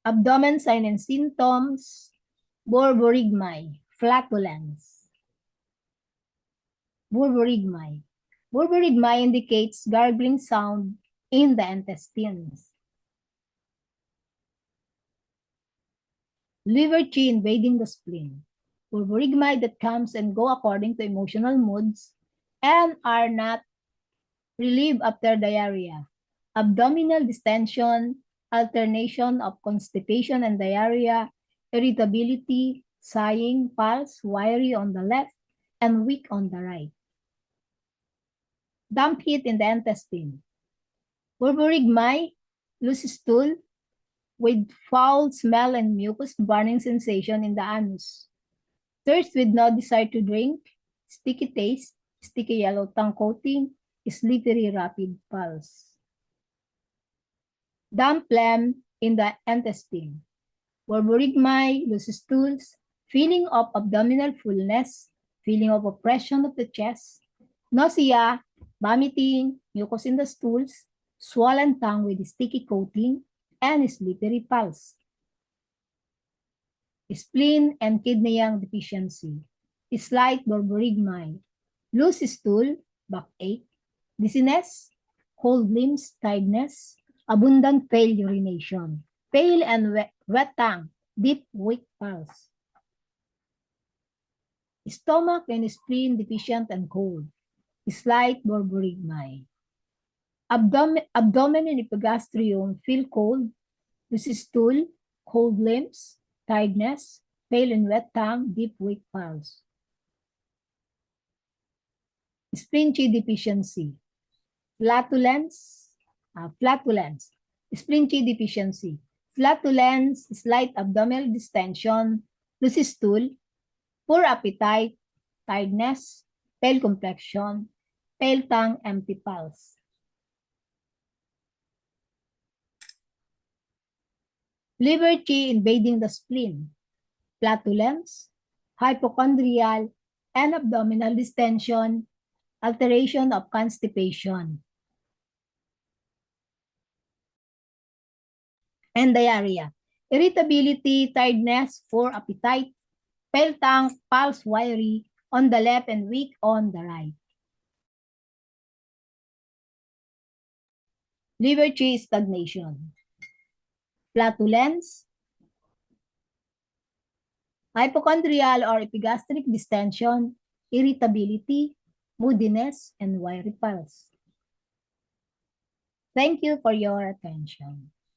Abdomen sign and symptoms, borborygmi, flatulence. Borborygmi. Borborygmi indicates gargling sound in the intestines. Liver chi invading the spleen. Borborygmi that comes and go according to emotional moods and are not relieved after diarrhea. Abdominal distension, alternation of constipation and diarrhea, irritability, sighing, pulse, wiry on the left, and weak on the right. Damp heat in the intestine. Borborygmi, loose stool, with foul smell and mucus burning sensation in the anus. Thirst with no desire to drink, sticky taste, sticky yellow tongue coating, slippery rapid pulse. Damp phlegm in the intestine. Borborygmi, loose stools, feeling of abdominal fullness, feeling of oppression of the chest, nausea, vomiting, mucus in the stools, swollen tongue with sticky coating, and slippery pulse. Spleen and kidney yang deficiency. Slight borborygmi. Loose stool, backache, dizziness, cold limbs, tiredness, abundant pale urination, pale and wet tongue, deep weak pulse. Stomach and spleen deficient and cold. Slight borborygmi. Abdomen and epigastrium feel cold, loose stool, cold limbs, tiredness, pale and wet tongue, deep weak pulse. Spleen chi deficiency. Flatulence. Spleen chi deficiency. Flatulence, slight abdominal distension, loose stool, poor appetite, tiredness, pale complexion, pale tongue, empty pulse. Liver chi invading the spleen. Flatulence, hypochondrial, and abdominal distension, alteration of constipation, and diarrhea. Irritability, tiredness, poor appetite, pale tongue, pulse wiry on the left and weak on the right. Liver chi stagnation. Flatulence, hypochondrial or epigastric distension, irritability, moodiness, and wiry pulse. Thank you for your attention.